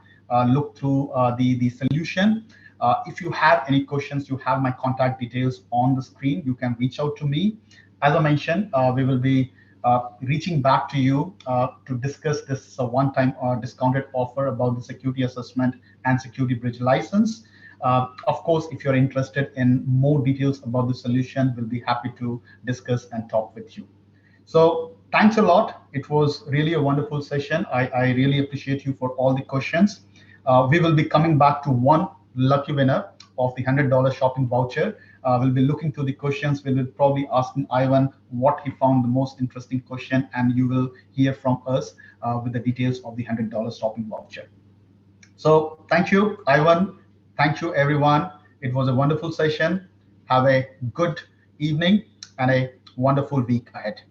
look through the solution. If you have any questions, you have my contact details on the screen. You can reach out to me. As I mentioned, we will be reaching back to you to discuss this one-time discounted offer about the security assessment and Security Bridge license. Of course, if you're interested in more details about the solution, we'll be happy to discuss and talk with you. So thanks a lot. It was really a wonderful session. I really appreciate you for all the questions. We will be coming back to one lucky winner of the $100 shopping voucher. We'll be looking through the questions. We will probably asking Ivan what he found the most interesting question, and you will hear from us with the details of the $100 shopping voucher. So thank you, Ivan. Thank you, everyone. It was a wonderful session. Have a good evening and a wonderful week ahead.